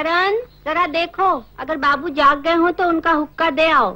करण, जरा देखो, अगर बाबू जाग गए हो तो उनका हुक्का दे आओ।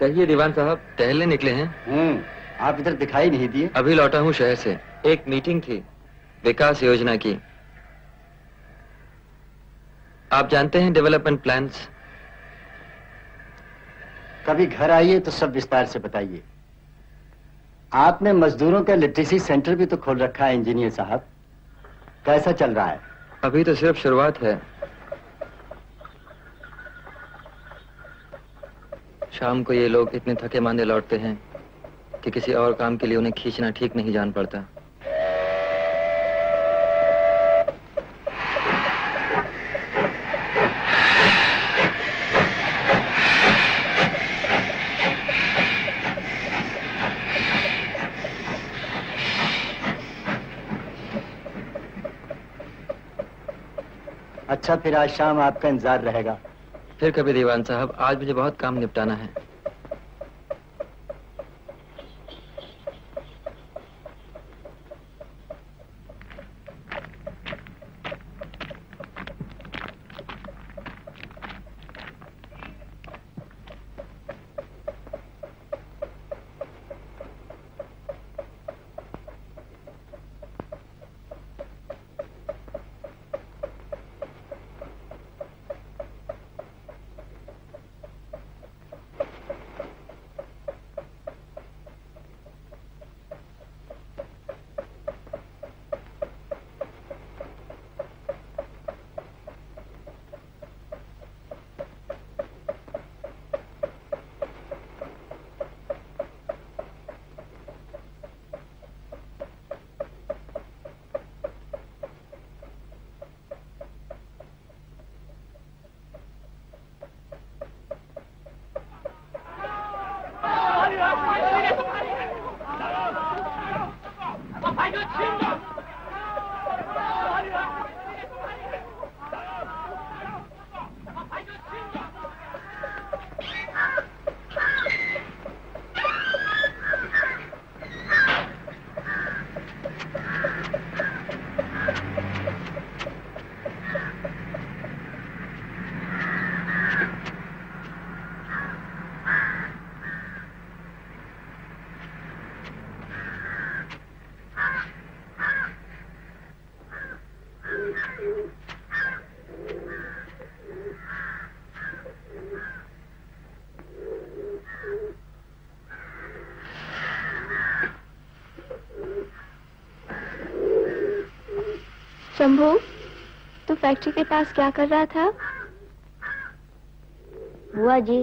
कहिए दीवान साहब, टहलने निकले हैं? आप इधर दिखाई नहीं दिए। अभी लौटा हूँ शहर से, एक मीटिंग थी विकास योजना की। आप जानते हैं डेवलपमेंट प्लान्स। कभी घर आइए तो सब विस्तार से बताइए। आपने मजदूरों का लिटरेसी सेंटर भी तो खोल रखा है इंजीनियर साहब, कैसा चल रहा है? अभी तो सिर्फ शुरुआत है। शाम को ये लोग इतने थके मांदे लौटते हैं कि किसी और काम के लिए उन्हें खींचना ठीक नहीं जान पड़ता। अच्छा, फिर आज शाम आपका इंतजार रहेगा। फिर कभी दीवान साहब, आज मुझे बहुत काम निपटाना है। शंभू, तू फैक्ट्री के पास क्या कर रहा था? बुआ जी,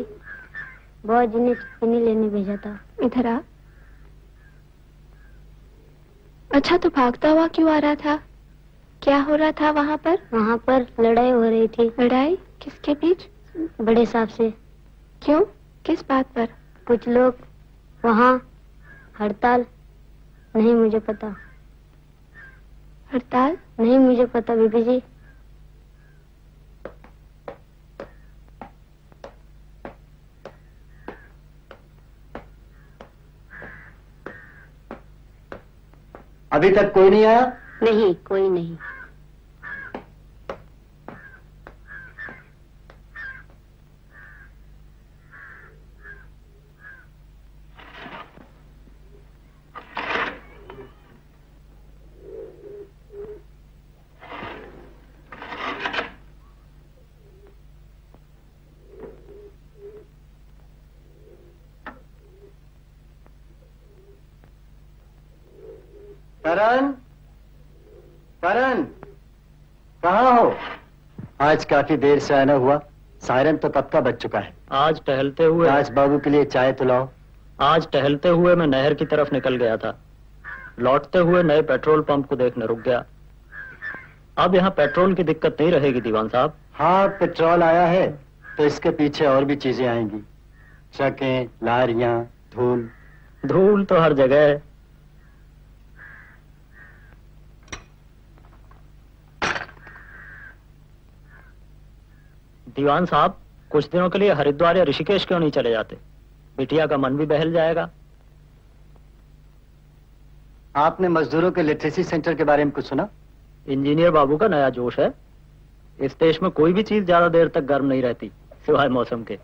बुआ जी ने चीनी लेने भेजा था। इधर आ। अच्छा, तो भागता हुआ क्यों आ रहा था? क्या हो रहा था वहाँ पर? वहाँ पर लड़ाई हो रही थी। लड़ाई किसके बीच? बड़े साहब से। क्यों? किस बात पर? कुछ लोग वहाँ हड़ताल। नहीं मुझे पता। हड़ताल? नहीं मुझे पता बीबी जी। अभी तक कोई नहीं आया? नहीं, कोई नहीं। करण, करण, कहाँ हो? आज काफी देर से आना हुआ। सायरन तो कब का बज चुका है। आज टहलते हुए राज बाबू के लिए चाय तो लाओ। आज टहलते हुए मैं नहर की तरफ निकल गया था। लौटते हुए नए पेट्रोल पंप को देखने रुक गया। अब यहाँ पेट्रोल की दिक्कत नहीं रहेगी दीवान साहब। हाँ, पेट्रोल आया है तो इसके पीछे और भी चीजें आएंगी। ट्रकें, लारियां, धूल। धूल तो हर जगह है। दीवान साहब, कुछ दिनों के लिए हरिद्वार या ऋषिकेश क्यों नहीं चले जाते? बिटिया का मन भी बहल जाएगा। आपने मजदूरों के लिटरेसी सेंटर के बारे में कुछ सुना? इंजीनियर बाबू का नया जोश है। इस देश में कोई भी चीज ज्यादा देर तक गर्म नहीं रहती सिवाय मौसम के।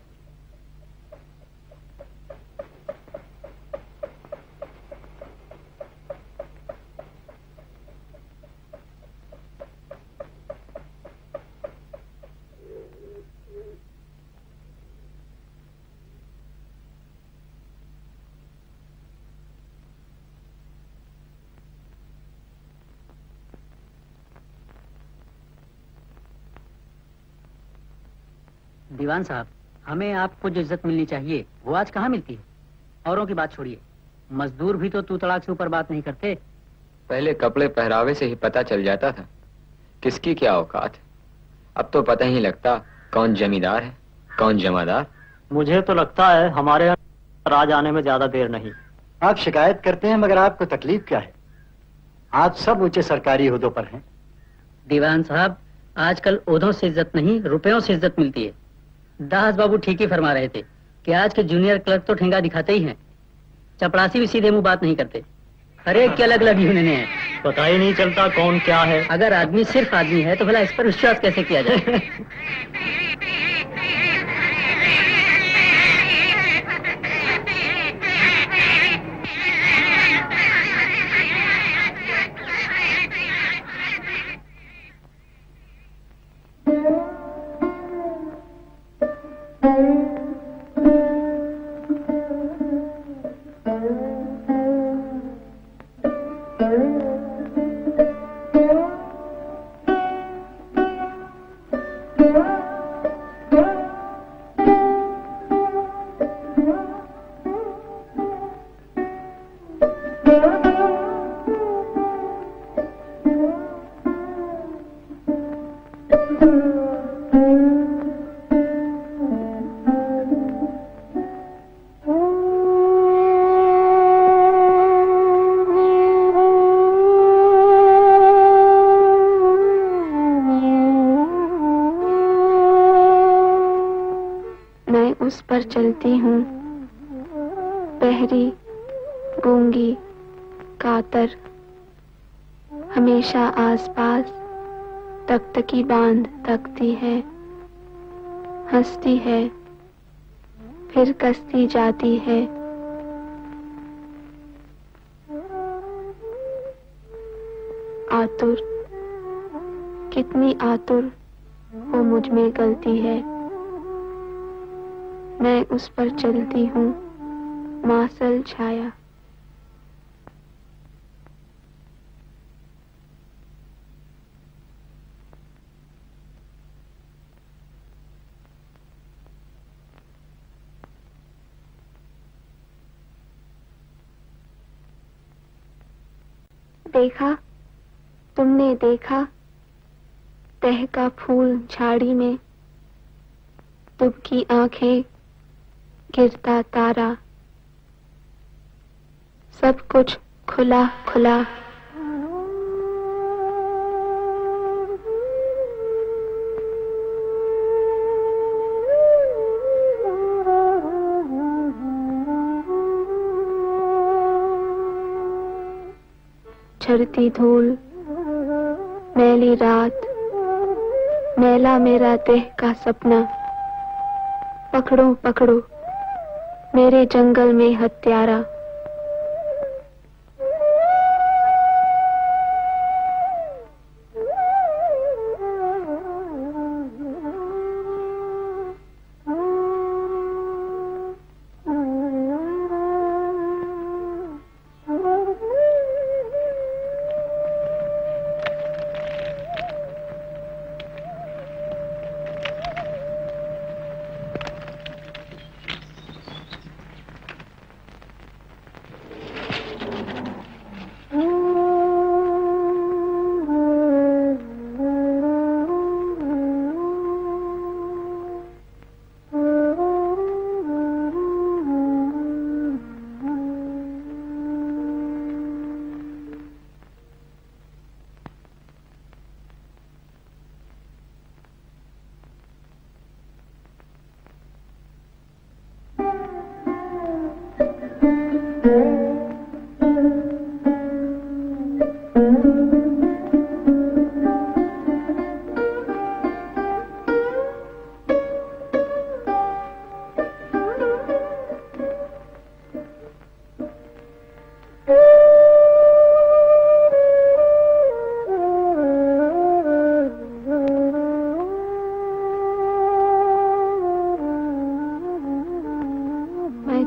दीवान साहब, हमें आपको जो इज्जत मिलनी चाहिए वो आज कहाँ मिलती है? औरों की बात छोड़िए, मजदूर भी तो तू तड़ाक से ऊपर बात नहीं करते। पहले कपड़े पहरावे से ही पता चल जाता था किसकी क्या औकात है। अब तो पता ही लगता कौन जमींदार है कौन जमादार। मुझे तो लगता है हमारे यहाँ राज आने में ज्यादा देर नहीं। आप शिकायत करते हैं मगर आपको तकलीफ क्या है? आप सब ऊंचे सरकारी ओहदों पर हैं। दीवान साहब, आजकल ओहदों से इज्जत नहीं रुपयों से इज्जत मिलती है। दास बाबू ठीक ही फरमा रहे थे कि आज के जूनियर क्लर्क तो ठेंगा दिखाते ही हैं। चपरासी भी सीधे मुंह बात नहीं करते। हर एक की अलग अलग यूनियनें हैं। पता ही नहीं चलता कौन क्या है। अगर आदमी सिर्फ आदमी है तो भला इस पर विश्वास कैसे किया जाए? उस पर चलती हूँ, बहरी, गूंगी, कातर, हमेशा आसपास तकतकी बांध तकती है, हंसती है, फिर कसती जाती है। आतुर, कितनी आतुर वो मुझ में गलती है। मैं उस पर चलती हूँ, मासल छाया। देखा, तुमने देखा, तहका फूल झाड़ी में, तुमकी आंखें, गिरता तारा, सब कुछ खुला खुला। झड़ती धूल, मैली रात, मैला मेरा देह का सपना, पकड़ो पकड़ो मेरे जंगल में हत्यारा।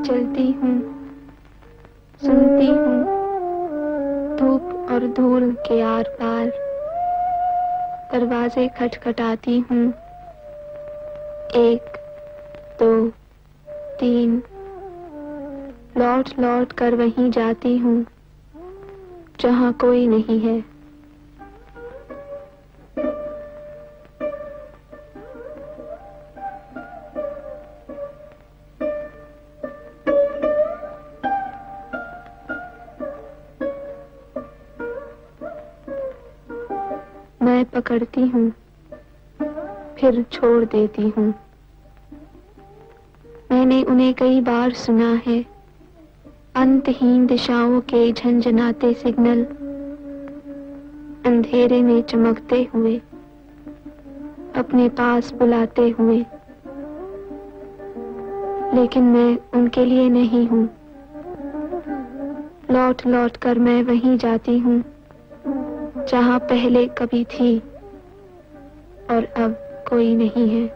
चलती हूँ, सुनती हूँ धूप और धूल के आर पार, दरवाजे खटखटाती हूँ, 1 2 3, लौट लौट कर वहीं जाती हूँ जहाँ कोई नहीं है। मैं पकड़ती हूँ, फिर छोड़ देती हूँ। मैंने उन्हें कई बार सुना है, अंतहीन दिशाओं के झंझनाते सिग्नल, अंधेरे में चमकते हुए, अपने पास बुलाते हुए। लेकिन मैं उनके लिए नहीं हूँ। लौट लौट कर मैं वहीं जाती हूँ जहाँ पहले कभी थी और अब कोई नहीं है।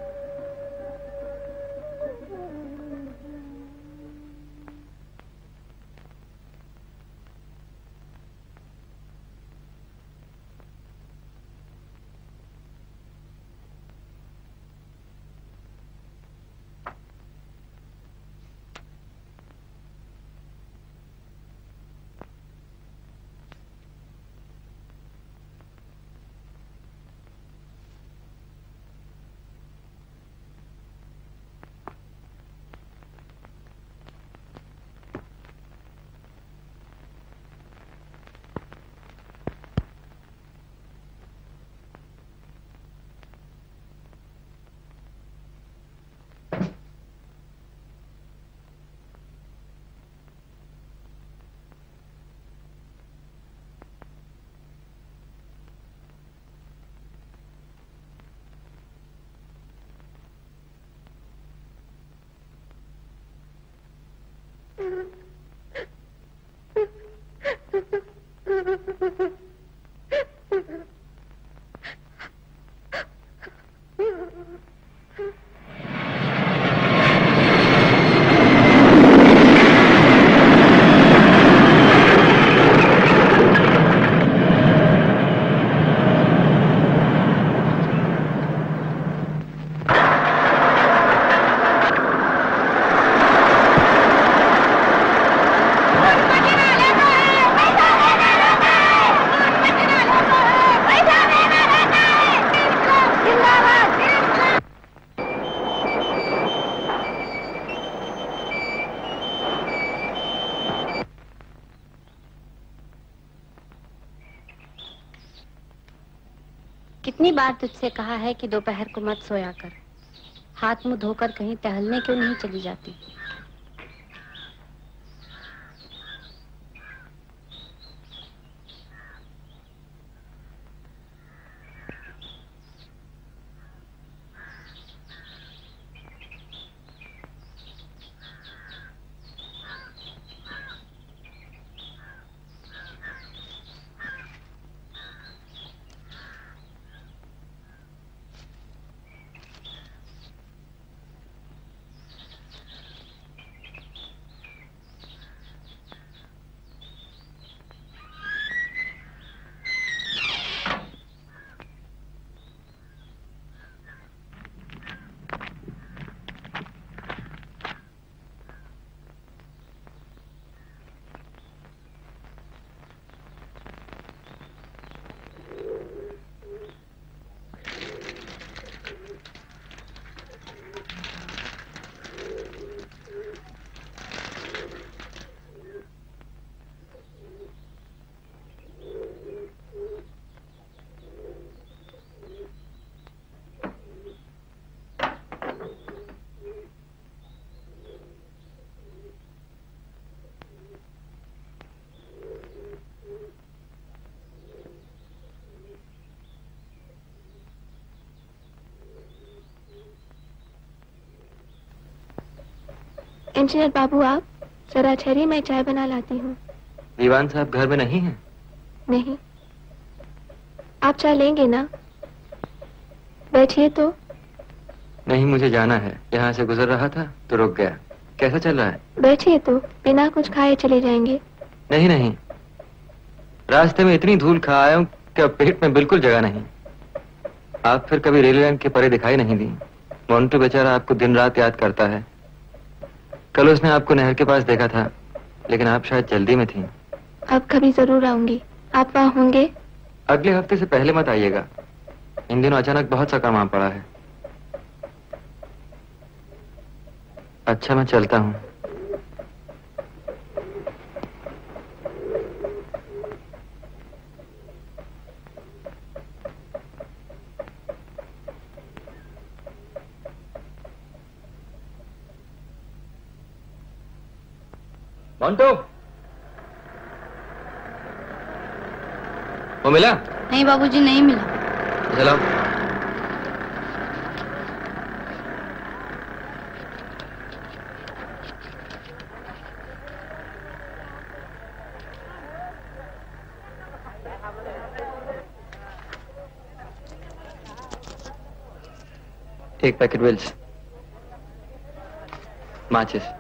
कितनी बार तुझसे कहा है कि दोपहर को मत सोया कर, हाथ मुंह धोकर कहीं टहलने क्यों नहीं चली जाती? इंजीनियर बाबू, आप जरा ठहरिए, मैं चाय बना लाती हूँ। दीवान साहब घर में नहीं हैं? नहीं। आप चाय लेंगे ना? बैठिए तो। नहीं, मुझे जाना है। यहाँ से गुजर रहा था तो रुक गया। कैसा चल रहा है? बैठिए तो, बिना कुछ खाए चले जाएंगे। नहीं नहीं, रास्ते में इतनी धूल खा आया हूँ कि अब पेट में बिल्कुल जगह नहीं। आप फिर कभी रेलवे लाइन के परे दिखाई नहीं दी। मोन्टू बेचारा आपको दिन रात याद करता है। कल उसने आपको नहर के पास देखा था, लेकिन आप शायद जल्दी में थी। अब कभी जरूर आऊंगी। आप वहाँ होंगे? अगले हफ्ते से पहले मत आइएगा। इन दिनों अचानक बहुत सा काम आ पड़ा है। अच्छा, मैं चलता हूँ। मोन्टू, वो मिला? नहीं बाबूजी, नहीं मिला। चलो। एक पैकेट विल्स, माचिस।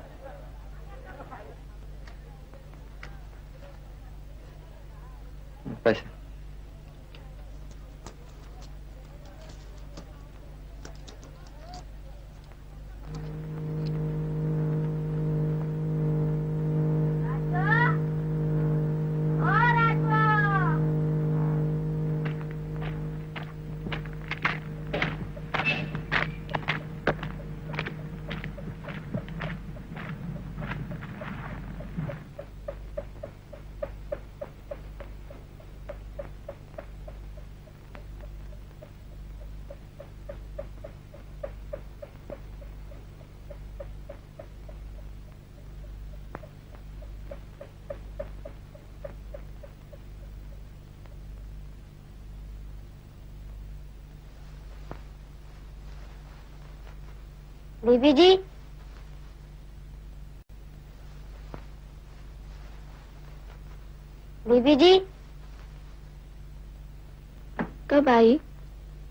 पैसे। बीबी जी, बीबी जी। कब आई?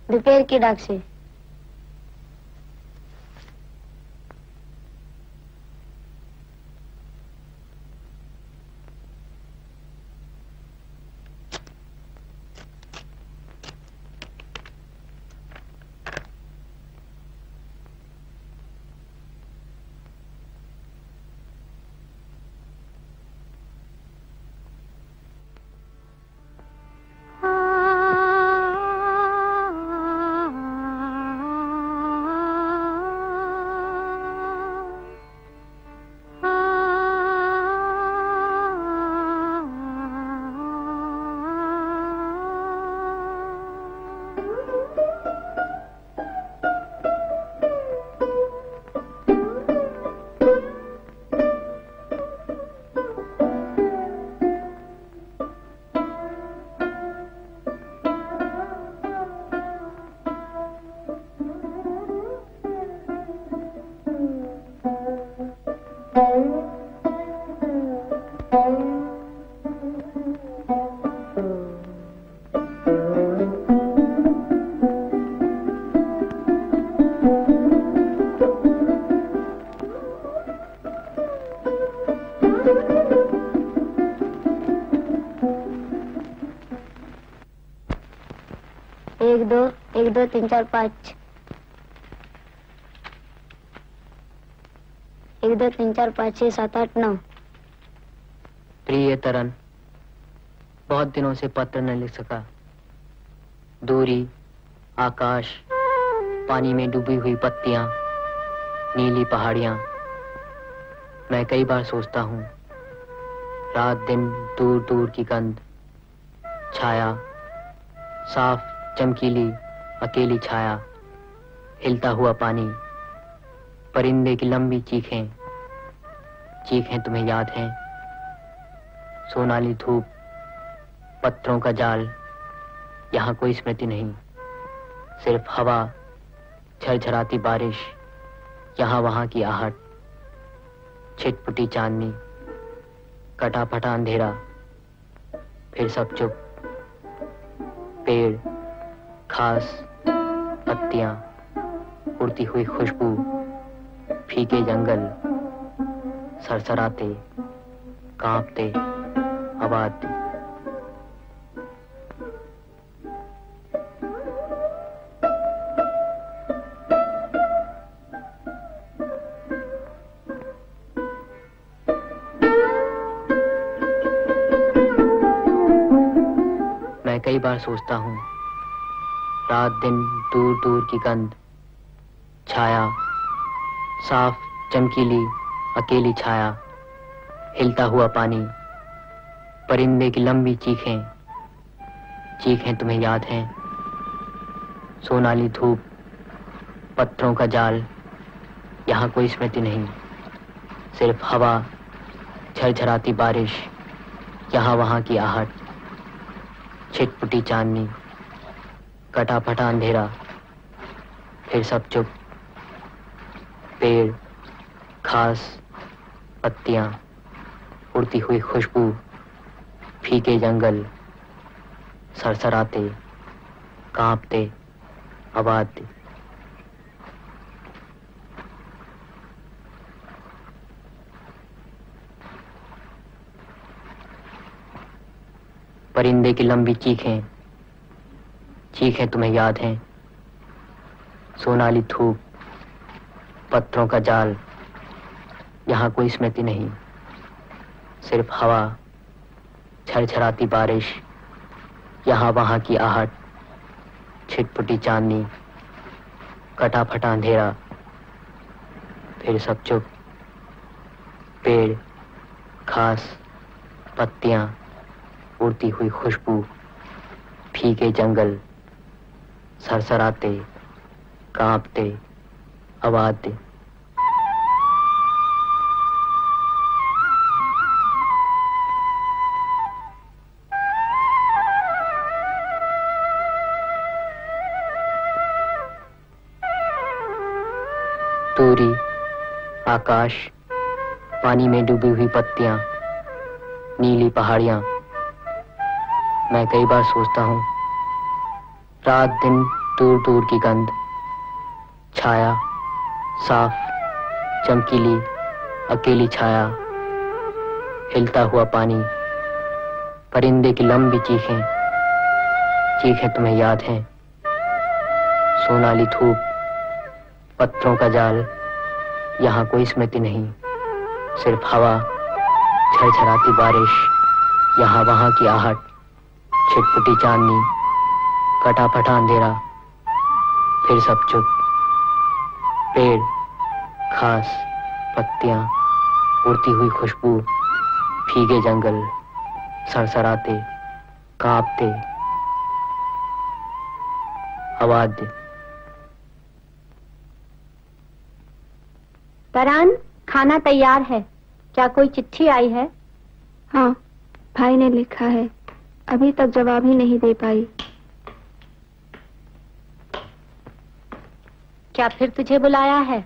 दोपहर की डाक से। एक दो तीन चार पाँच, 1 2 3 4 5 6 7 8 9। प्रिय तरन, बहुत दिनों से पत्र न लिख सका। दूरी, आकाश, पानी में डूबी हुई पत्तियां, नीली पहाड़ियां। मैं कई बार सोचता हूँ, रात दिन दूर दूर की गंध, छाया, साफ चमकीली अकेली छाया, हिलता हुआ पानी, परिंदे की लंबी चीखें, चीखें तुम्हें याद हैं? सोनाली धूप, पत्थरों का जाल, यहाँ कोई स्मृति नहीं, सिर्फ हवा, झरझराती बारिश, यहाँ वहाँ की आहट, छिटपुटी चांदनी, कटा फटा अंधेरा, फिर सब चुप। पेड़, घास, पत्तियां, उड़ती हुई खुशबू, फीके जंगल, सरसराते, कांपते, आबाद। मैं कई बार सोचता हूँ, रात दिन दूर दूर की गंध, छाया, साफ चमकीली अकेली छाया, हिलता हुआ पानी, परिंदे की लंबी चीखें, चीखें तुम्हें याद हैं? सोनाली धूप, पत्थरों का जाल, यहाँ कोई स्मृति नहीं, सिर्फ हवा, झरझराती बारिश, यहाँ वहाँ की आहट, छिटपुटी चांदनी, कटा फटा अंधेरा, फिर सब चुप। पेड़, घास, पत्तियां, उड़ती हुई खुशबू, फीके जंगल, सरसराते, कांपते, आबाद। परिंदे की लंबी चीखें, चीखें तुम्हें याद हैं? सोनाली धूप, पत्थरों का जाल, यहाँ कोई स्मृति नहीं, सिर्फ हवा, झरझराती बारिश, यहाँ वहाँ की आहट, छिटपुटी चांदनी, कटा फटा अंधेरा, फिर सब चुप। पेड़, घास, पत्तियां, उड़ती हुई खुशबू, फीके जंगल, सरसराते, कांपते, आबाद। दूरी, आकाश, पानी में डूबी हुई पत्तियां, नीली पहाड़ियां। मैं कई बार सोचता हूँ, रात दिन दूर दूर की गंध, छाया, साफ चमकीली अकेली छाया, हिलता हुआ पानी, परिंदे की लंबी चीखें, चीखें तुम्हें याद हैं? सोनाली धूप, पत्थरों का जाल, यहाँ कोई स्मृति नहीं, सिर्फ हवा, झरझराती बारिश, यहाँ वहाँ की आहट, छिटपुटी चांदनी, कटा फटा अंधेरा, फिर सब चुप। पेड़, घास, पत्तियां, उड़ती हुई खुशबू, फीके जंगल, सरसराते, कांपते, आवाज दे। तरान, खाना तैयार है। क्या कोई चिट्ठी आई है? हाँ, भाई ने लिखा है, अभी तक जवाब ही नहीं दे पाई। क्या फिर तुझे बुलाया है?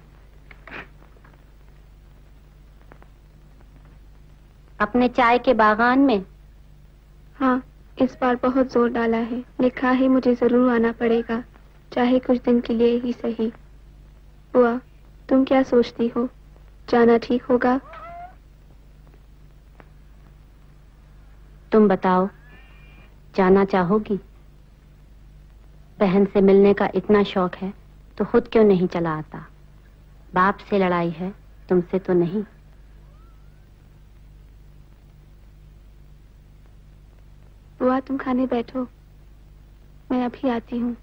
अपने चाय के बागान में? हाँ, इस बार बहुत जोर डाला है। लिखा है मुझे जरूर आना पड़ेगा, चाहे कुछ दिन के लिए ही सही। बुआ, तुम क्या सोचती हो, जाना ठीक होगा? तुम बताओ, जाना चाहोगी? बहन से मिलने का इतना शौक है तो खुद क्यों नहीं चला आता? बाप से लड़ाई है, तुमसे तो नहीं। बुआ, तुम खाने बैठो, मैं अभी आती हूँ।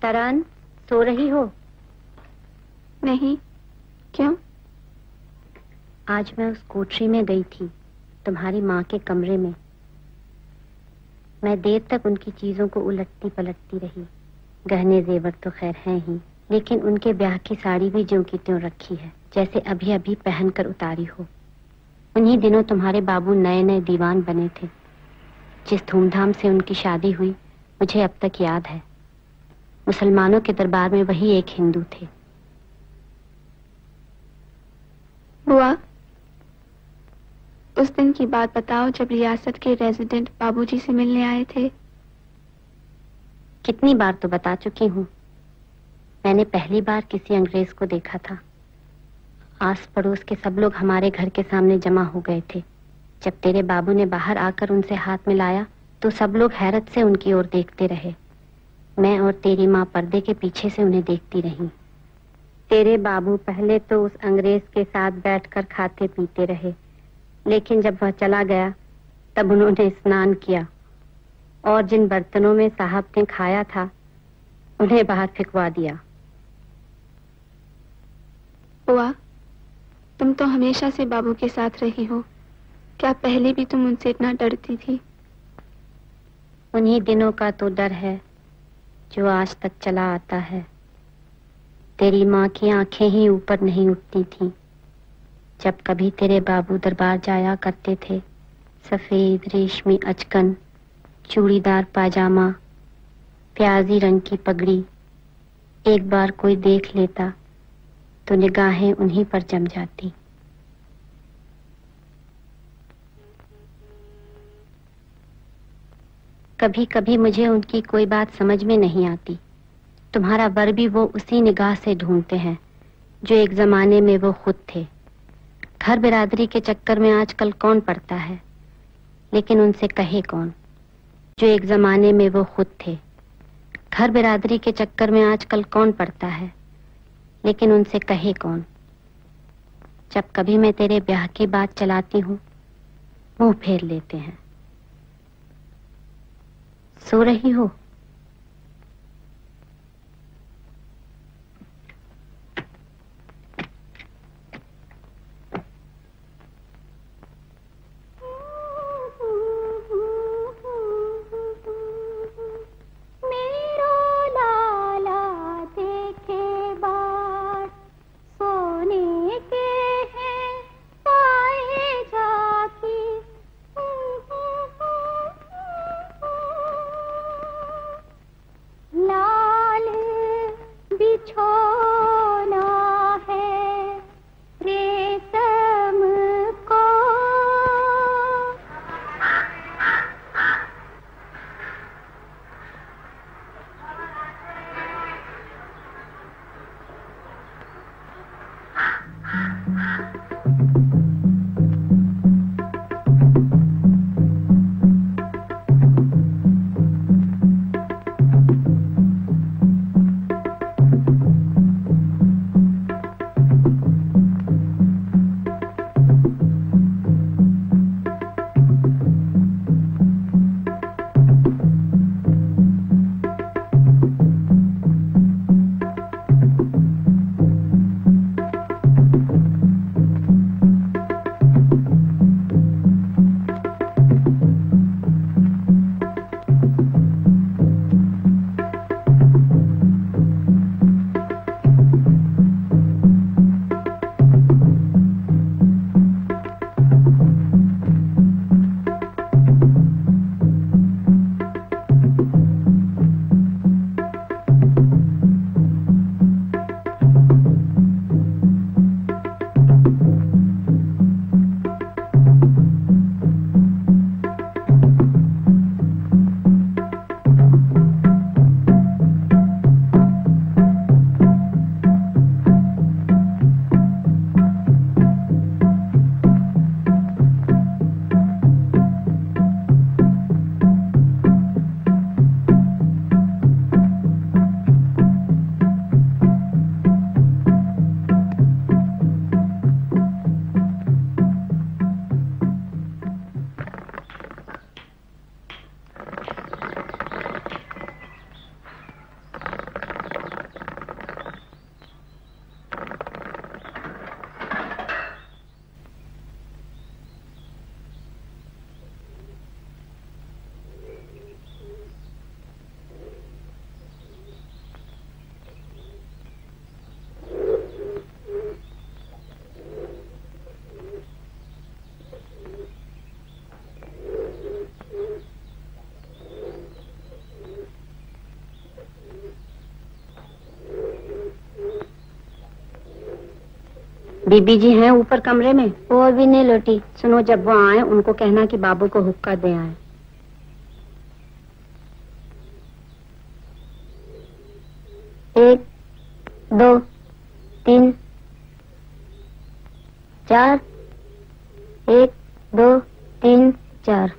तरान, सो रही हो? नहीं, क्यों? आज मैं उस कोठरी में गई थी, तुम्हारी माँ के कमरे में। मैं देर तक उनकी चीजों को उलटती पलटती रही। गहने जेवर तो खैर हैं ही, लेकिन उनके ब्याह की साड़ी भी ज्यों की त्यों रखी है, जैसे अभी अभी पहनकर उतारी हो। उन्हीं दिनों तुम्हारे बाबू नए नए दीवान बने थे। जिस धूमधाम से उनकी शादी हुई मुझे अब तक याद है। मुसलमानों के दरबार में वही एक हिंदू थे। बुआ, उस दिन की बात बताओ जब रियासत के रेजिडेंट बाबूजी से मिलने आए थे। कितनी बार तो बता चुकी हूँ। मैंने पहली बार किसी अंग्रेज को देखा था। आस पड़ोस के सब लोग हमारे घर के सामने जमा हो गए थे। जब तेरे बाबू ने बाहर आकर उनसे हाथ मिलाया तो सब लोग हैरत से उनकी ओर देखते रहे। मैं और तेरी माँ पर्दे के पीछे से उन्हें देखती रही। तेरे बाबू पहले तो उस अंग्रेज के साथ बैठकर खाते पीते रहे, लेकिन जब वह चला गया तब उन्होंने स्नान किया और जिन बर्तनों में साहब ने खाया था उन्हें बाहर फेंकवा दिया। बुआ, तुम तो हमेशा से बाबू के साथ रही हो, क्या पहले भी तुम उनसे इतना डरती थी? उन्हीं दिनों का तो डर है जो आज तक चला आता है। तेरी माँ की आंखें ही ऊपर नहीं उठती थीं। जब कभी तेरे बाबू दरबार जाया करते थे, सफेद रेशमी अचकन, चूड़ीदार पाजामा, प्याजी रंग की पगड़ी, एक बार कोई देख लेता तो निगाहें उन्हीं पर जम जाती। कभी कभी मुझे उनकी कोई बात समझ में नहीं आती। तुम्हारा वर भी वो उसी निगाह से ढूंढते हैं जो एक जमाने में वो खुद थे। घर बिरादरी के चक्कर में आजकल कौन पड़ता है, लेकिन उनसे कहे कौन जो एक जमाने में वो खुद थे। घर बिरादरी के चक्कर में आजकल कौन पड़ता है, लेकिन उनसे कहे कौन। जब कभी मैं तेरे ब्याह की बात चलाती हूँ, मुंह फेर लेते हैं। सो रही हो? बीबी जी हैं ऊपर कमरे में, वो अभी नहीं लौटी। सुनो, जब वो आए उनको कहना कि बाबू को हुक्का दे आए। एक, दो, तीन, चार। एक, दो, तीन, चार।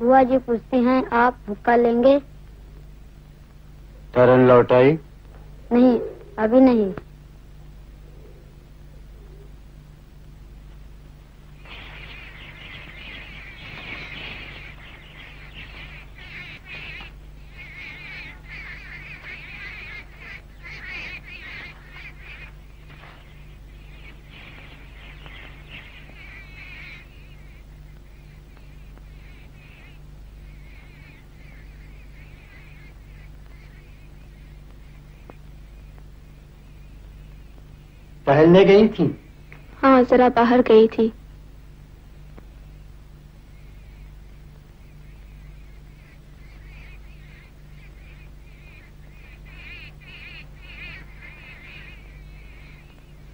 बुआ जी पूछती हैं आप हुक्का लेंगे? तरन लौट आई? नहीं, अभी नहीं। टहलने गई थी? हाँ, जरा बाहर गई थी।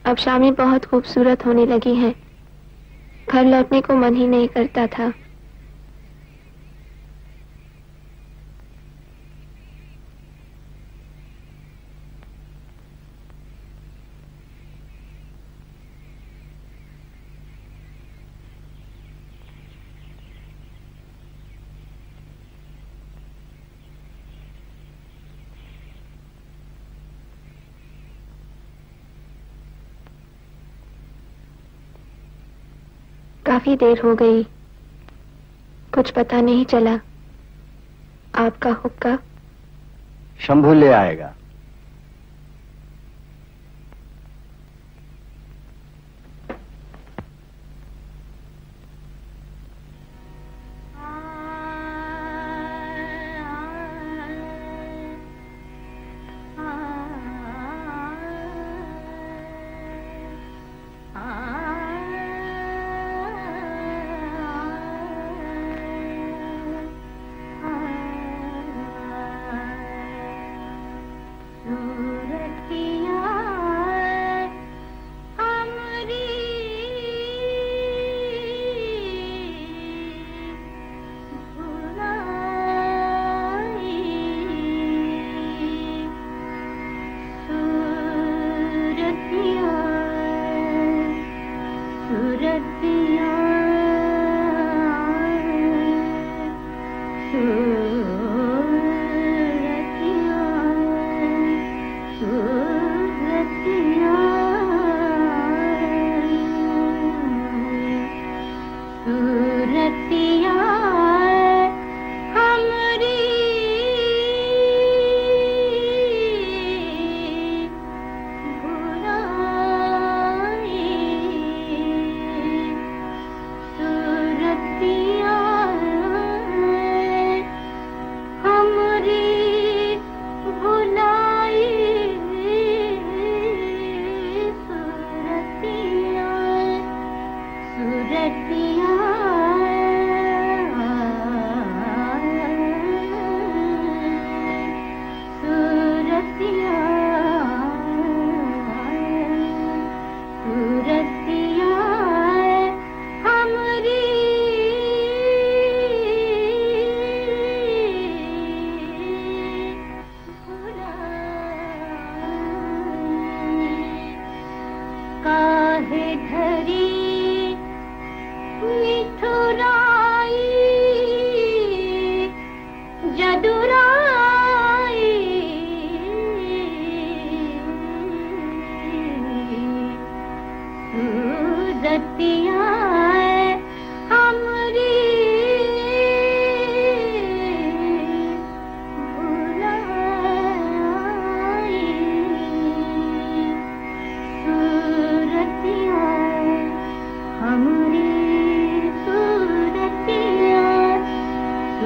अब शामें बहुत खूबसूरत होने लगी हैं। घर लौटने को मन ही नहीं करता था। काफी देर हो गई, कुछ पता नहीं चला। आपका हुक्का? शंभू ले आएगा।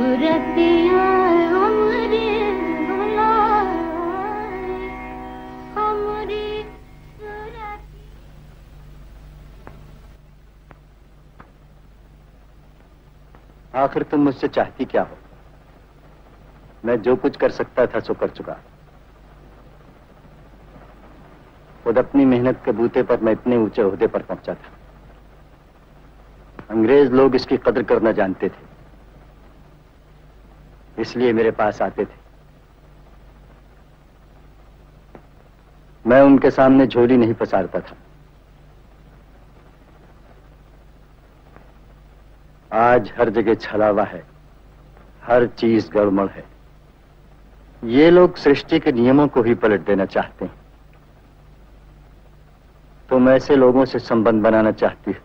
सूरतिया हमरे बुलाए, हमरी सूरत। आखिर तुम मुझसे चाहती क्या हो? मैं जो कुछ कर सकता था सो कर चुका। खुद अपनी मेहनत के बूते पर मैं इतने ऊंचे ओहदे पर पहुंचा था। अंग्रेज लोग इसकी कदर करना जानते थे, इसलिए मेरे पास आते थे। मैं उनके सामने झोली नहीं पसारता था। आज हर जगह छलावा है, हर चीज गड़बड़ है। ये लोग सृष्टि के नियमों को ही पलट देना चाहते हैं। तुम ऐसे लोगों से संबंध बनाना चाहती हो,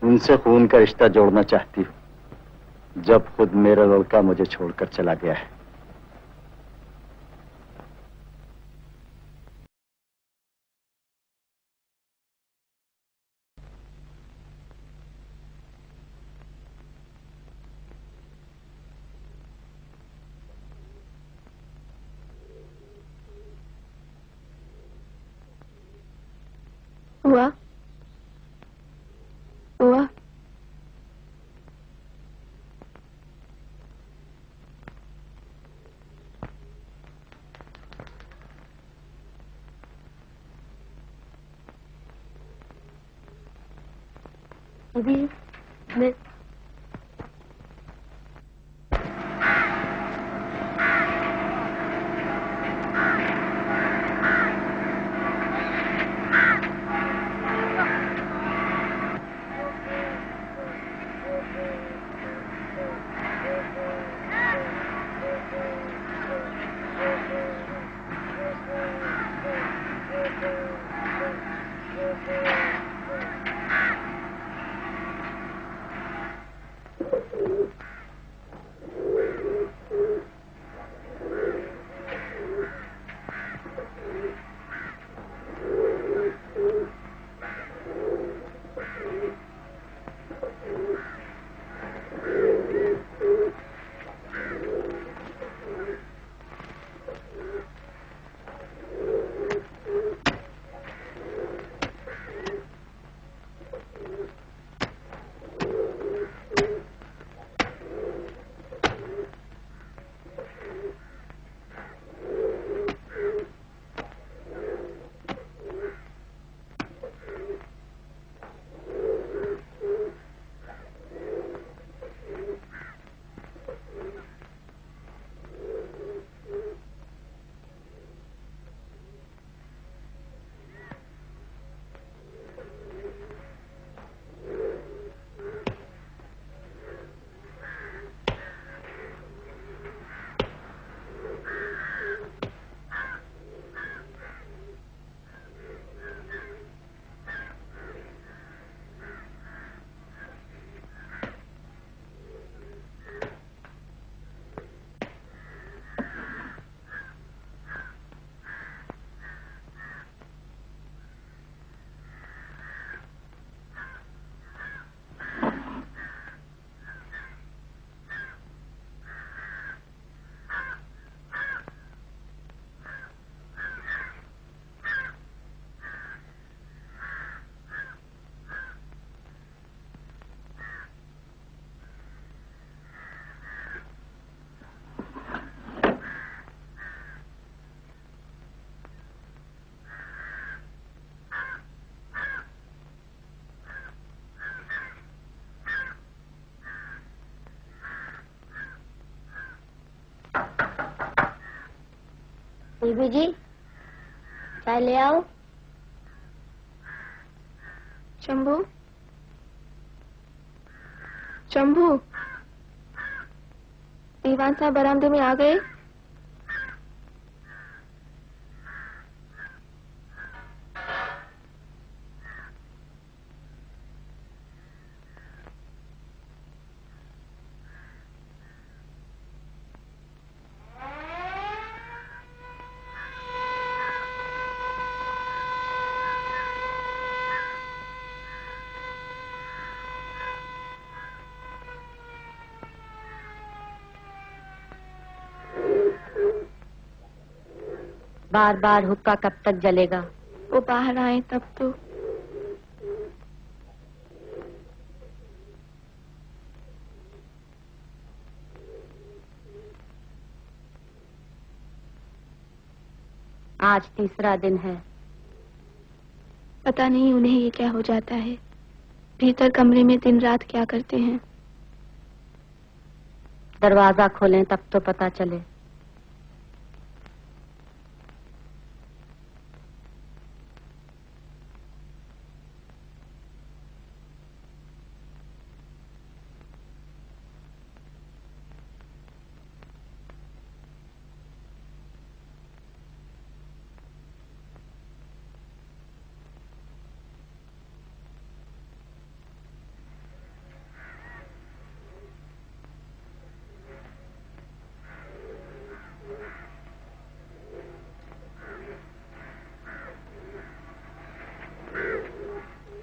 उनसे खून का रिश्ता जोड़ना चाहती हो, जब खुद मेरा लड़का मुझे छोड़कर चला गया है। हुआ हुआ अभी मैं बीबी जी चाय ले आओ। शंभू शंभू, दीवान साहब बरामदे में आ गए। बार बार हुक्का कब तक जलेगा? वो बाहर आए तब तो। आज तीसरा दिन है। पता नहीं उन्हें ये क्या हो जाता है। भीतर कमरे में दिन रात क्या करते हैं। दरवाजा खोलें तब तो पता चले।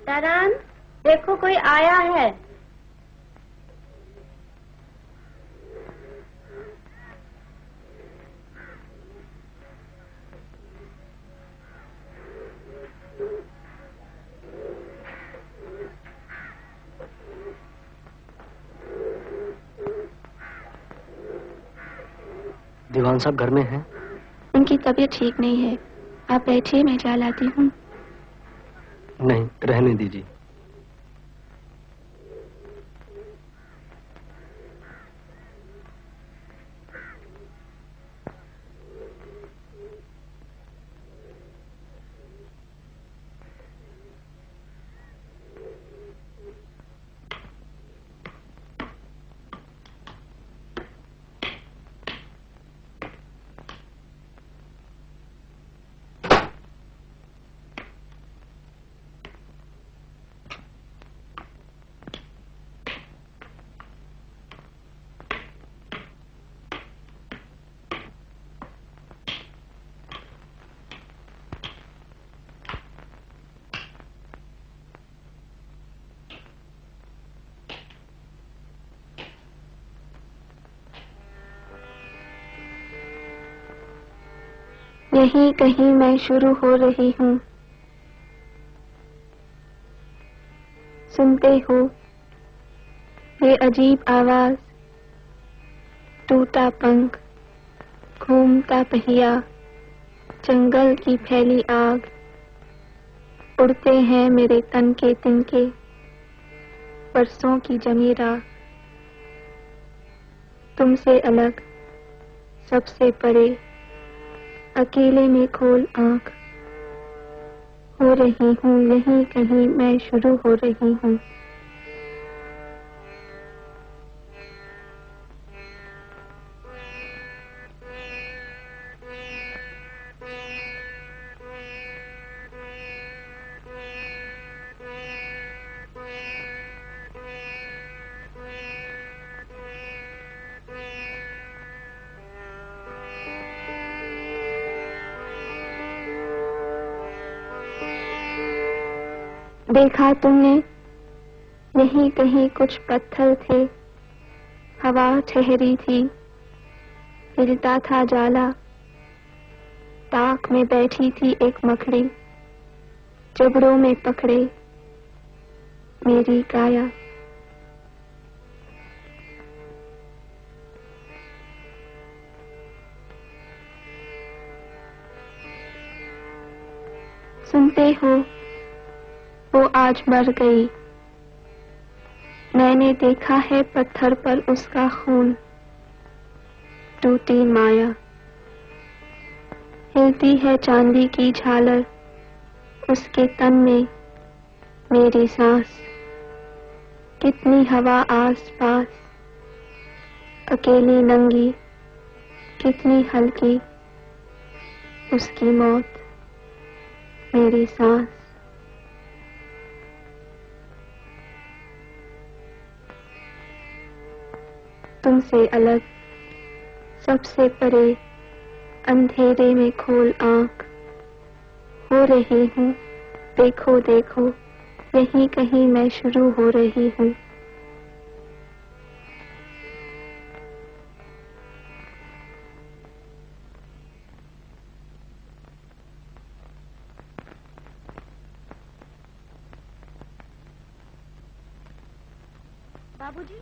तरन, देखो कोई आया है। दीवान साहब घर में हैं? उनकी तबीयत ठीक नहीं है। आप बैठिए, मैं चाय लाती हूँ। नहीं, रहने दीजिए। यहीं कहीं मैं शुरू हो रही हूँ। सुनते हो ये अजीब आवाज, टूटा पंख, घूमता पहिया, जंगल की फैली आग, उड़ते हैं मेरे तन के तिनके, बरसों की जमी राख। तुमसे अलग, सबसे परे, अकेले में खोल आंख, हो रही हूँ यहीं कहीं मैं शुरू हो रही हूँ। देखा तुमने, यहीं कहीं कुछ पत्थर थे, हवा ठहरी थी, हिलता था जाला, ताक में बैठी थी एक मकड़ी, जबड़ों में पकड़े मेरी काया। सुनते हो, वो आज मर गई। मैंने देखा है पत्थर पर उसका खून, टूटी माया। हिलती है चांदी की झालर, उसके तन में मेरी सांस। कितनी हवा आस पास, अकेली नंगी, कितनी हल्की, उसकी मौत, मेरी सांस। तुमसे अलग, सबसे परे, अंधेरे में खोल आंख, हो रही हूँ, देखो देखो, यहीं कहीं मैं शुरू हो रही हूँ। बाबूजी।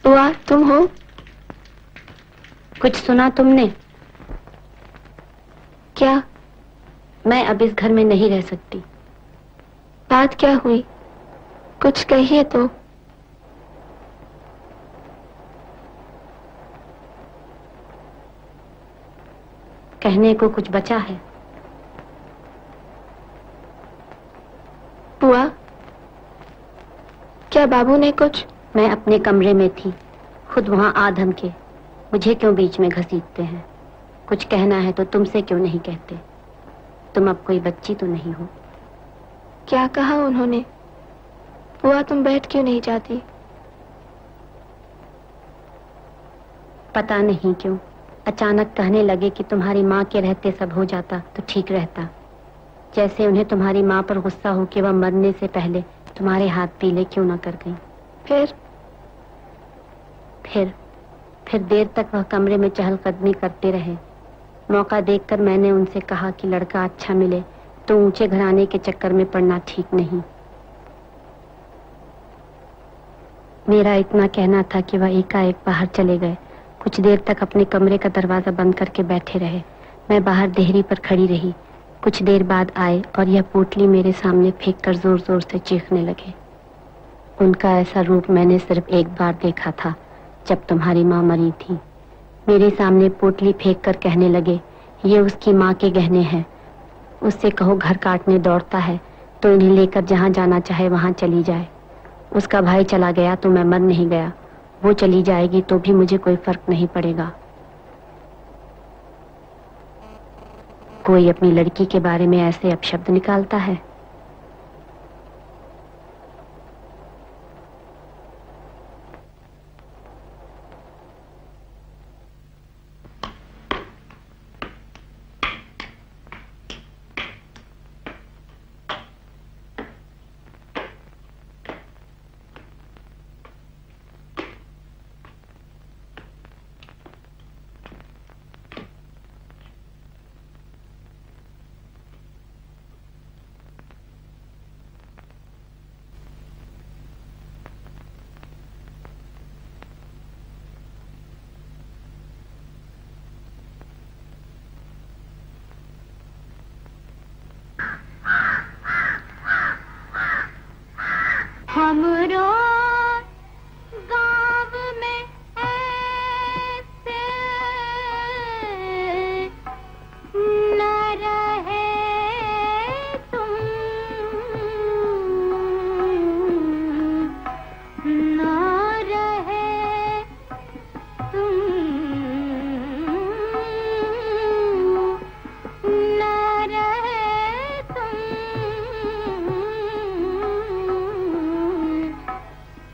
बुआ, तुम हो? कुछ सुना तुमने? क्या? मैं अब इस घर में नहीं रह सकती। बात क्या हुई? कुछ कहिए तो। कहने को कुछ बचा है? बुआ, क्या बाबू ने कुछ? मैं अपने कमरे में थी, खुद वहां आधम के। मुझे क्यों बीच में घसीटते हैं? कुछ कहना है तो तुमसे क्यों नहीं कहते? तुम अब कोई बच्ची तो नहीं हो। क्या कहा उन्होंने? बुआ, तुम बैठ क्यों नहीं जाती? पता नहीं क्यों अचानक कहने लगे कि तुम्हारी माँ के रहते सब हो जाता तो ठीक रहता। जैसे उन्हें तुम्हारी माँ पर गुस्सा हो कि वह मरने से पहले तुम्हारे हाथ पीले क्यों ना कर गई। फिर देर तक वह कमरे में चहलकदमी करते रहे। मौका देखकर मैंने उनसे कहा कि लड़का अच्छा मिले तो ऊंचे घराने के चक्कर में पड़ना ठीक नहीं। मेरा इतना कहना था कि वह एकाएक बाहर चले गए। कुछ देर तक अपने कमरे का दरवाजा बंद करके बैठे रहे। मैं बाहर देहरी पर खड़ी रही। कुछ देर बाद आए और यह पोटली मेरे सामने फेंक कर जोर जोर से चीखने लगे। उनका ऐसा रूप मैंने सिर्फ एक बार देखा था, जब तुम्हारी माँ मरी थी। मेरे सामने पोटली फेंक कर कहने लगे, ये उसकी माँ के गहने हैं, उससे कहो घर काटने दौड़ता है तो इन्हें लेकर जहाँ जाना चाहे वहाँ चली जाए। उसका भाई चला गया तो मैं मर नहीं गया, वो चली जाएगी तो भी मुझे कोई फर्क नहीं पड़ेगा। कोई अपनी लड़की के बारे में ऐसे अपशब्द निकालता है। हमरो गाँव में ऐसे न रहे तुम, न रहे तुम, न रहे तुम।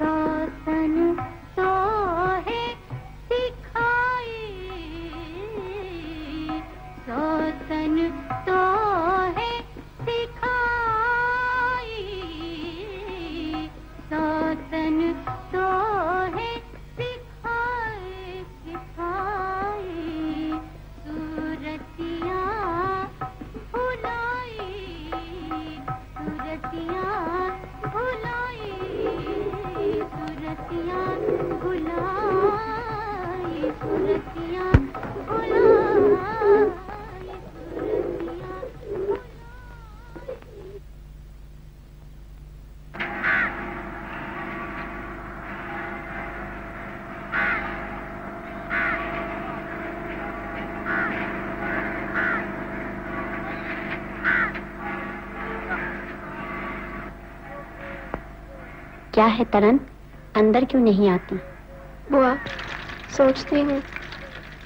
सौतन तो है सिखाई, सौतन तो है सिखाई, सौतन तो है सिखाई, सिखाई। सूरतियाँ भुलाई, सूरतियाँ भुलाई, सूरतियाँ भुलाई, सूरतियाँ भुलाई, सूरतियाँ। क्या है तरन? अंदर क्यों नहीं आती? बुआ, सोचती हूँ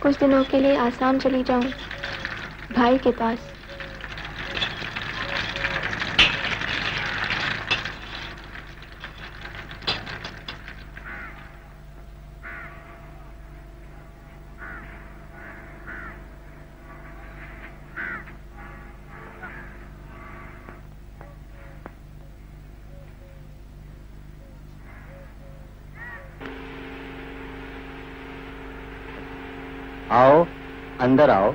कुछ दिनों के लिए आसाम चली जाऊं, भाई के पास। आओ, अंदर आओ।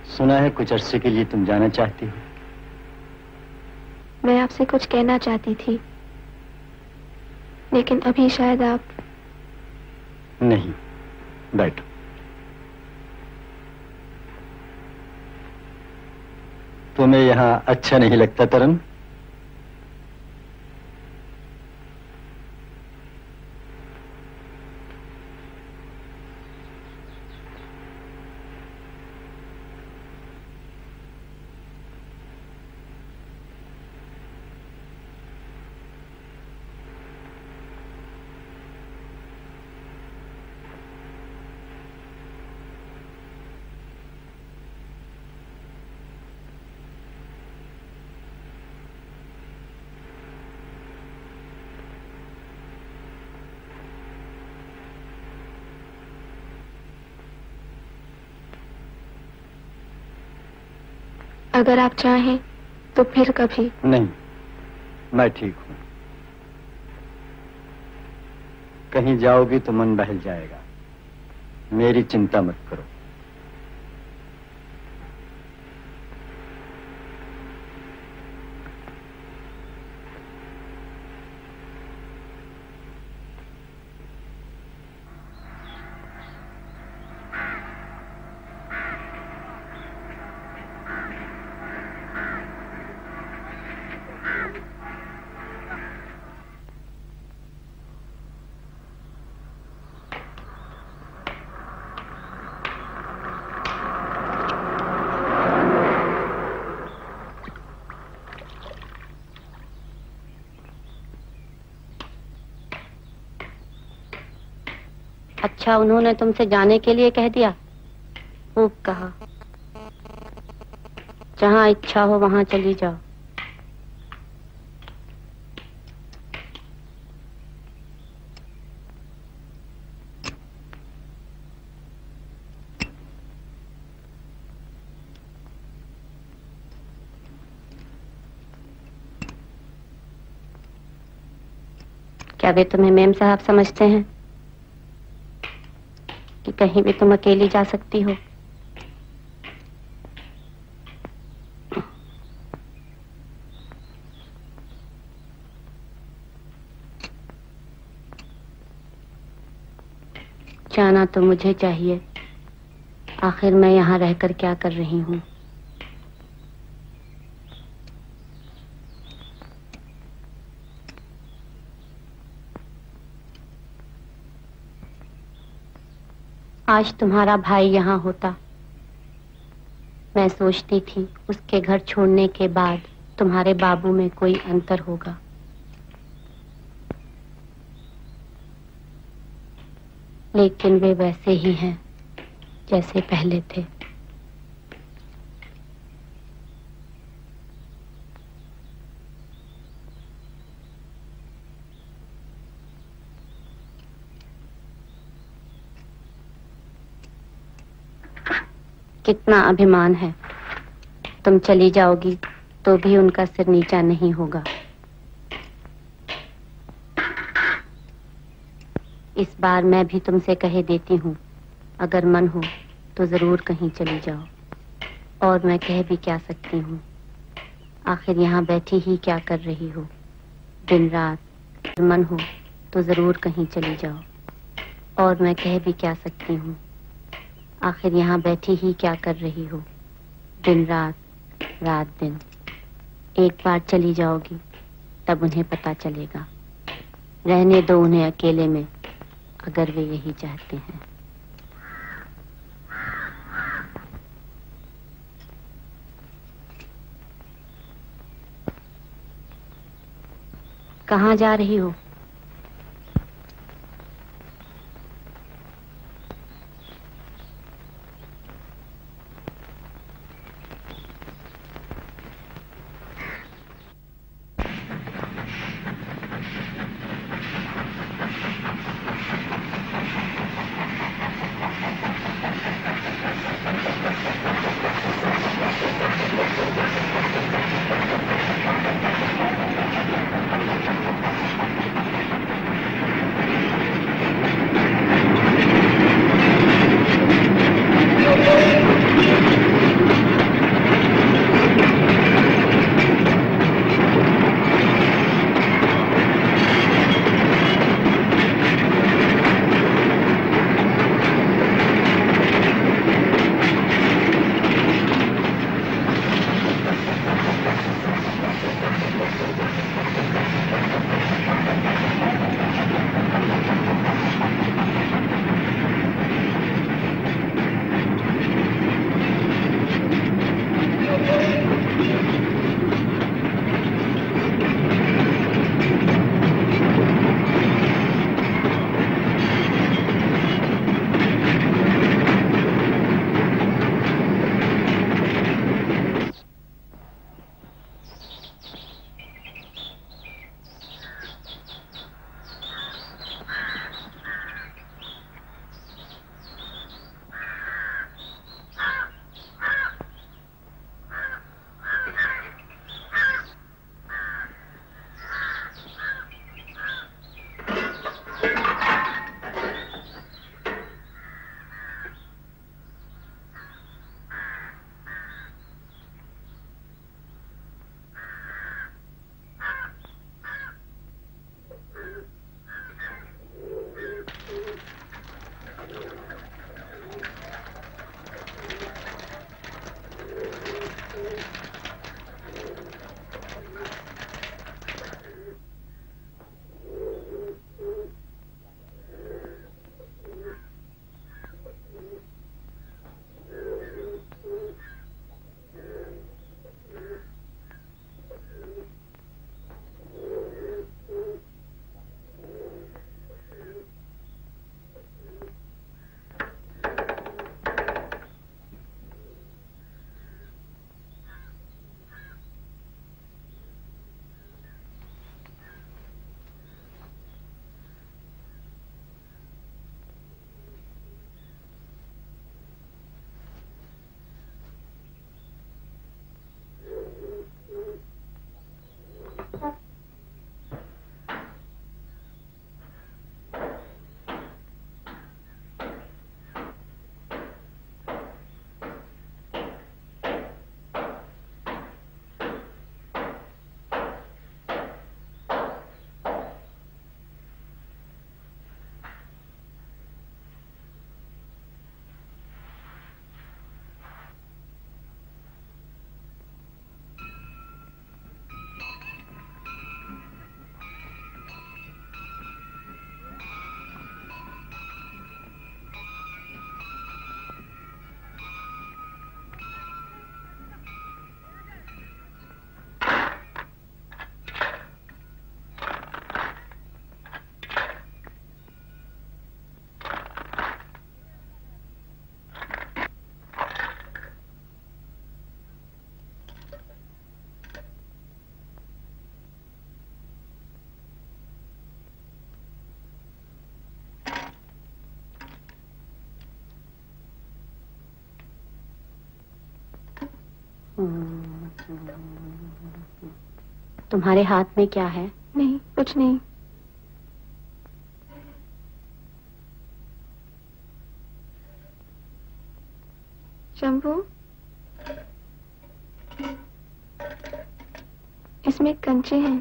सुना है कुछ अरसे के लिए तुम जाना चाहती हो। मैं आपसे कुछ कहना चाहती थी, लेकिन अभी शायद आप। नहीं, बैठो। तुम्हें यहाँ अच्छा नहीं लगता तरन? अगर आप चाहें तो फिर कभी। नहीं, मैं ठीक हूं। कहीं जाओगी तो मन बहल जाएगा। मेरी चिंता मत करो। अच्छा, उन्होंने तुमसे जाने के लिए कह दिया? खूब कहा। जहाँ इच्छा हो वहाँ चली जाओ। क्या वे तुम्हें मेम साहब समझते हैं कि कहीं भी तुम अकेली जा सकती हो? जाना तो मुझे चाहिए। आखिर मैं यहाँ रहकर क्या कर रही हूँ? आज तुम्हारा भाई यहाँ होता, मैं सोचती थी उसके घर छोड़ने के बाद तुम्हारे बाबू में कोई अंतर होगा। लेकिन वे वैसे ही हैं जैसे पहले थे। कितना अभिमान है। तुम चली जाओगी तो भी उनका सिर नीचा नहीं होगा। इस बार मैं भी तुमसे कहे देती हूँ, अगर मन हो तो जरूर कहीं चली जाओ। और मैं कह भी क्या सकती हूँ, आखिर यहाँ बैठी ही क्या कर रही हो दिन रात। अगर मन हो तो जरूर कहीं चली जाओ। और मैं कह भी क्या सकती हूँ, आखिर यहाँ बैठी ही क्या कर रही हो दिन रात रात दिन। एक बार चली जाओगी तब उन्हें पता चलेगा। रहने दो उन्हें अकेले में, अगर वे यही चाहते हैं। कहाँ जा रही हो? तुम्हारे हाथ में क्या है? नहीं, कुछ नहीं। शंभू, इसमें कंचे हैं।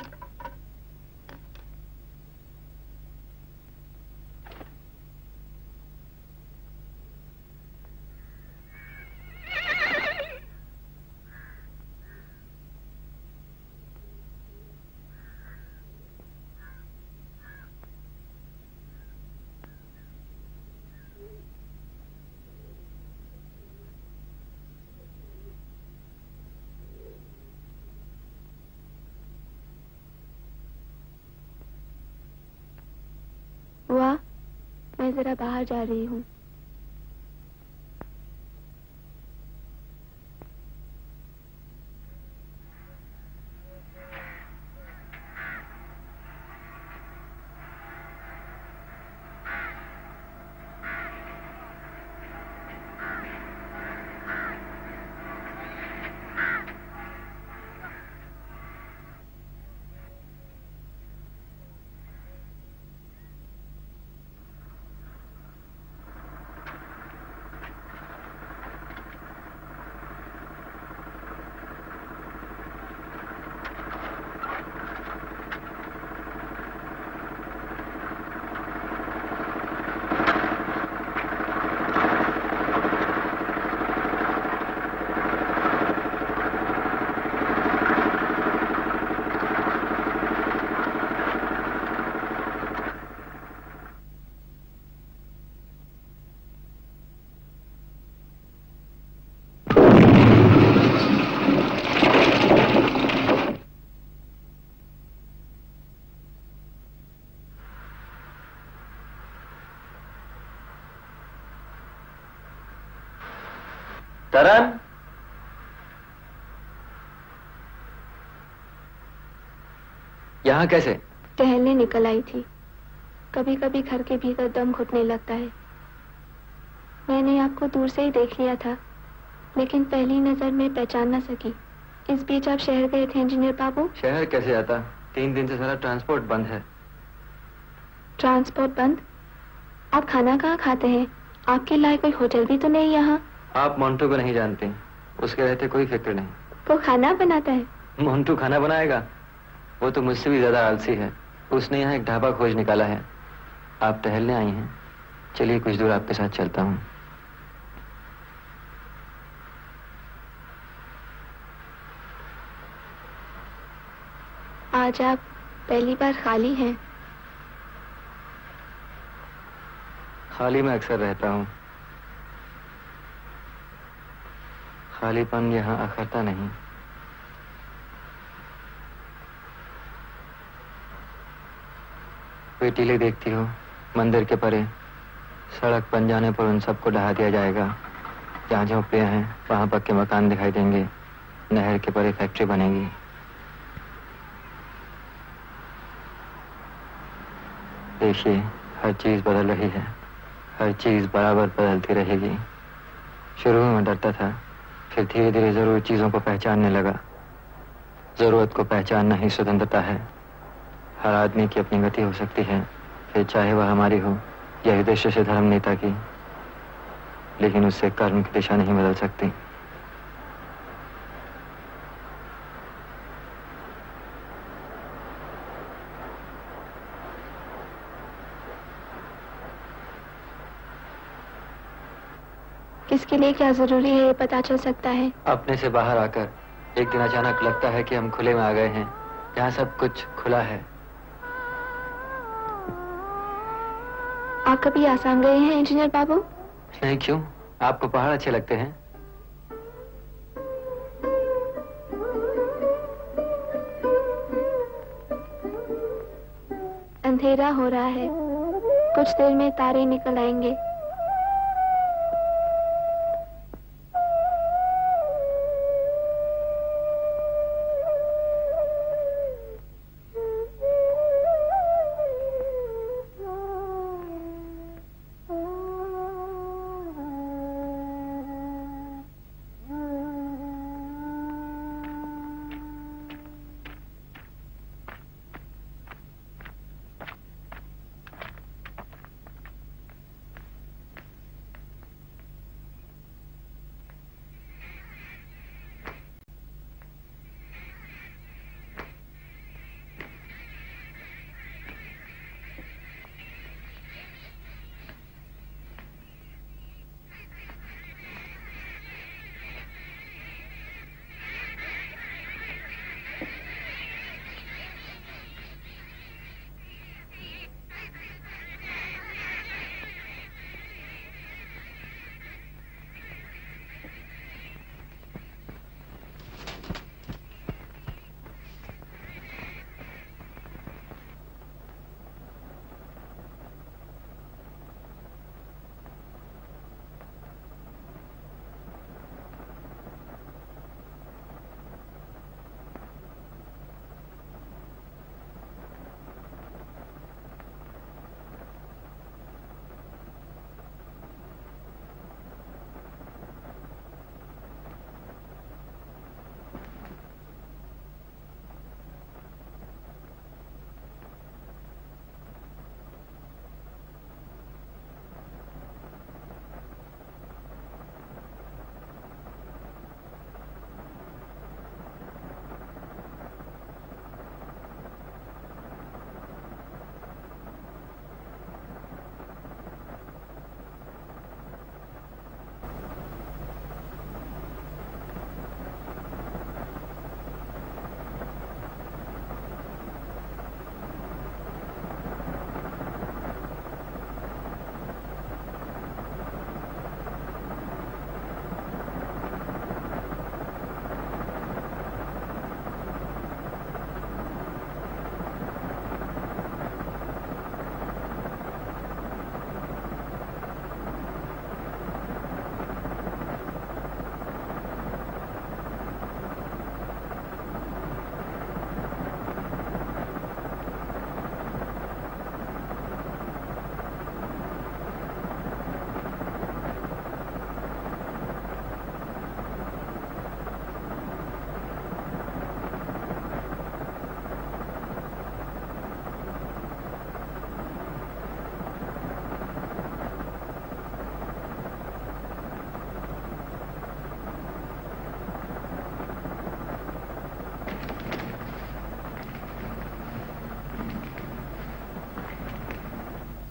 वाह, मैं जरा बाहर जा रही हूँ। तरन, यहाँ कैसे? टहलने निकल आई थी। कभी कभी घर के भीतर दम घुटने लगता है। मैंने आपको दूर से ही देख लिया था, लेकिन पहली नजर में पहचान न सकी। इस बीच आप शहर गए थे इंजीनियर बाबू? शहर कैसे आता? 3 दिन से सारा ट्रांसपोर्ट बंद है। ट्रांसपोर्ट बंद? आप खाना कहाँ खाते हैं? आपके लिए कोई होटल भी तो नहीं यहाँ? आप मोन्टू को नहीं जानते, उसके रहते कोई फिक्र नहीं। वो खाना बनाता है? मोन्टू खाना बनाएगा? वो तो मुझसे भी ज्यादा आलसी है। उसने यहाँ एक ढाबा खोज निकाला है। आप टहलने आई हैं, चलिए कुछ दूर आपके साथ चलता हूँ। आज आप पहली बार खाली हैं। खाली मैं अक्सर रहता हूँ। खालीपन यहाँ अखरता नहीं। टीले देखती हो, मंदिर के परे सड़क बन जाने पर उन सबको ढहा दिया जाएगा। जहाँ झोपड़ियाँ हैं वहाँ पक्के मकान दिखाई देंगे। नहर के परे फैक्ट्री बनेगी। देखिए, हर चीज बदल रही है। हर चीज बराबर बदलती रहेगी। शुरू में मैं डरता था, फिर धीरे धीरे जरूर चीजों को पहचानने लगा। जरूरत को पहचानना ही स्वतंत्रता है। हर आदमी की अपनी गति हो सकती है, फिर चाहे वह हमारी हो या उद्देश्य से धर्म नेता की, लेकिन उससे कर्म की दिशा नहीं बदल सकती। किसके लिए क्या जरूरी है ये पता चल सकता है। अपने से बाहर आकर एक दिन अचानक लगता है कि हम खुले में आ गए हैं, जहाँ सब कुछ खुला है। आप कभी आसाम गए हैं इंजीनियर बाबू? नहीं, क्यों? आपको पहाड़ अच्छे लगते हैं? अंधेरा हो रहा है, कुछ देर में तारे निकल आएंगे।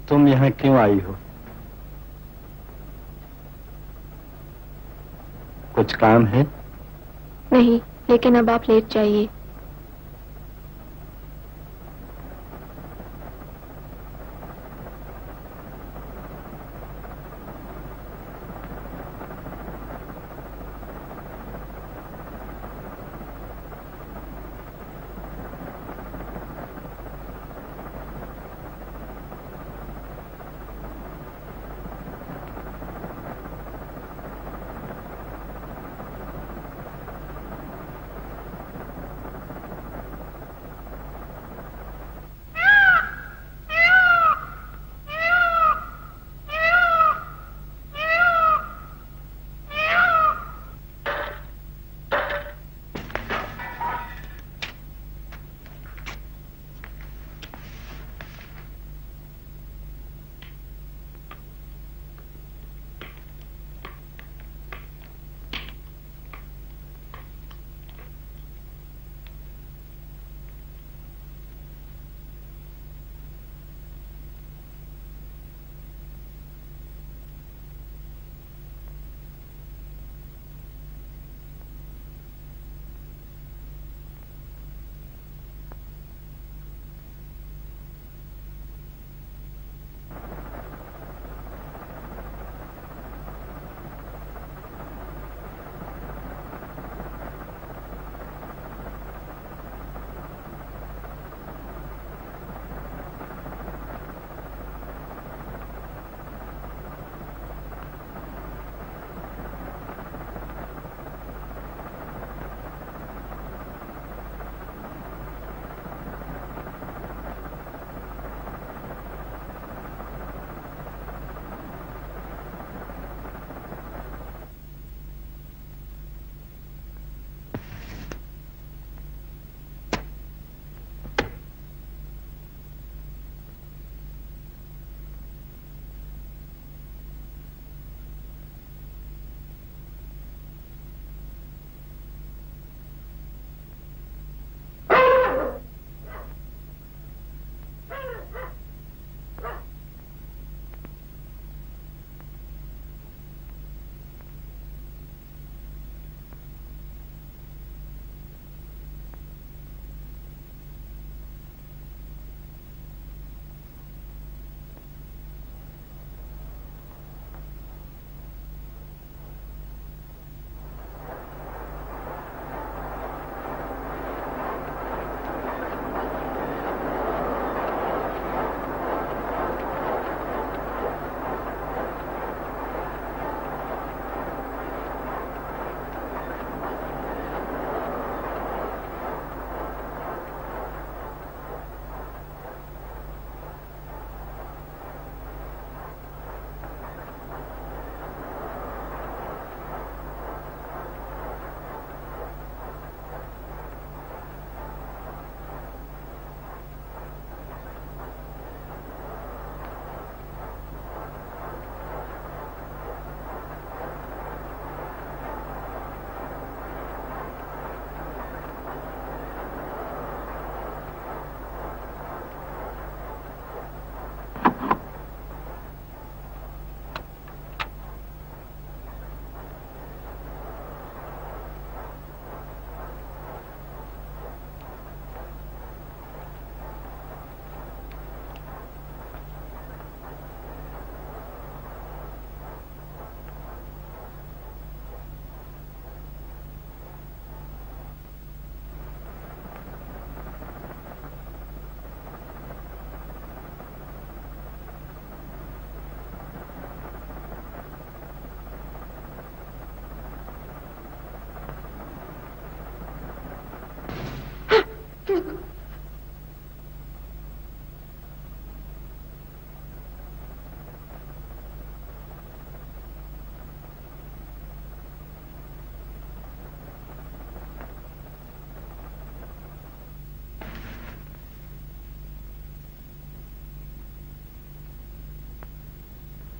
तुम यहाँ क्यों आई हो? कुछ काम है? नहीं, लेकिन अब आप लेट जाइए।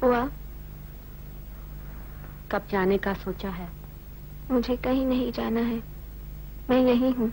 हुआ? कब जाने का सोचा है? मुझे कहीं नहीं जाना है, मैं यहीं हूँ।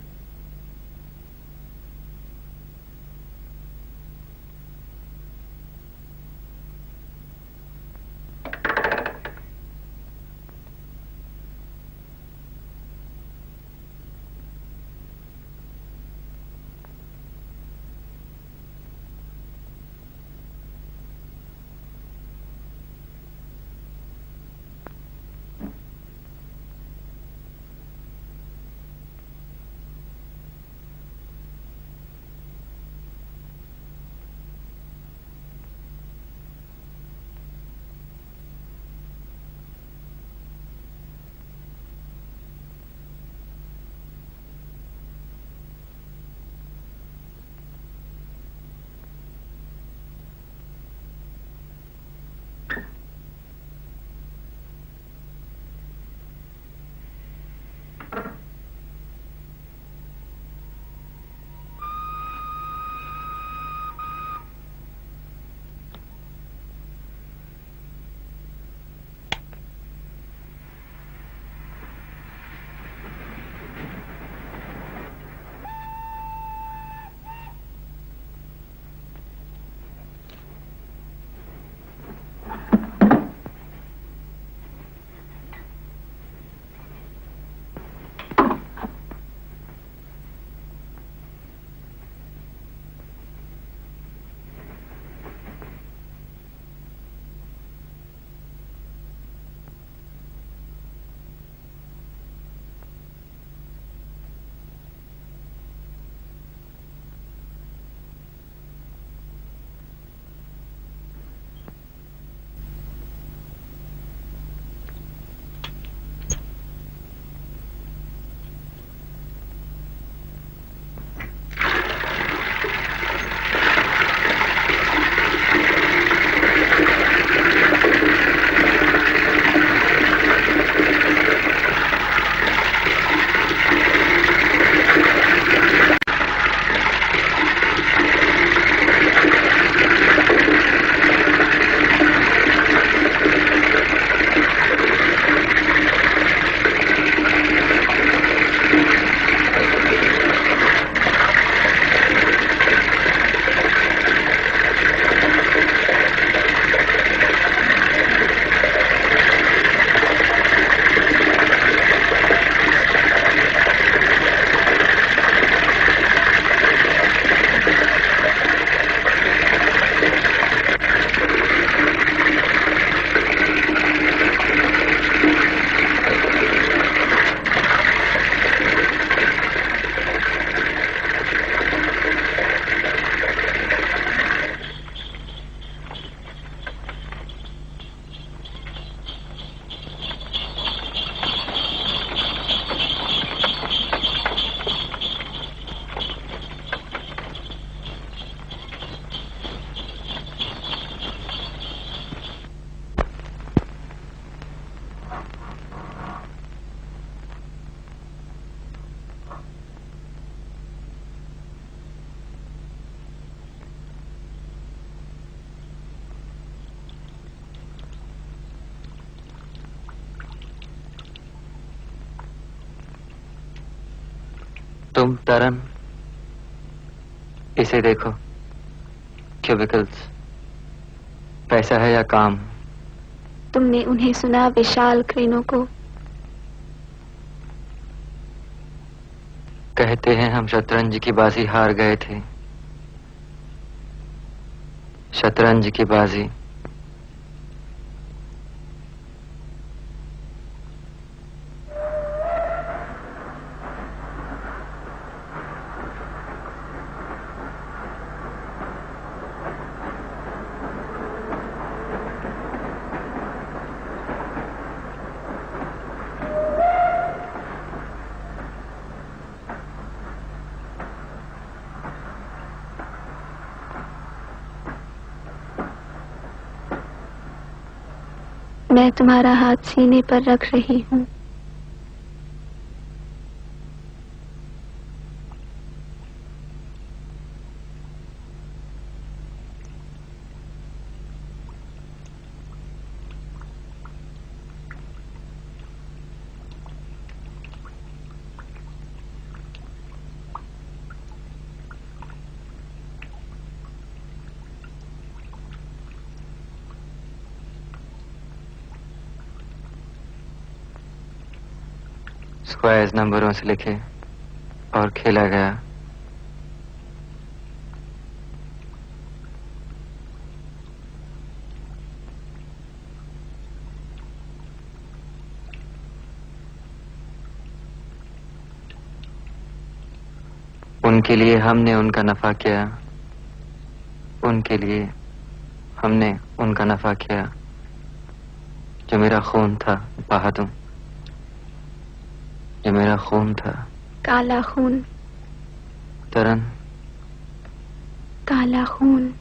तुम तरन, इसे देखो, क्यूबिकल्स, पैसा है या काम? तुमने उन्हें सुना विशाल क्रेनों को? कहते हैं हम शतरंज की बाजी हार गए थे। शतरंज की बाजी। मैं तुम्हारा हाथ सीने पर रख रही हूँ। स्क्वायर्स नंबरों से लिखे और खेला गया। उनके लिए हमने उनका नफा किया, उनके लिए हमने उनका नफा किया। जो मेरा खून था बहा दूं, जो मेरा खून था। काला खून। तरन, काला खून।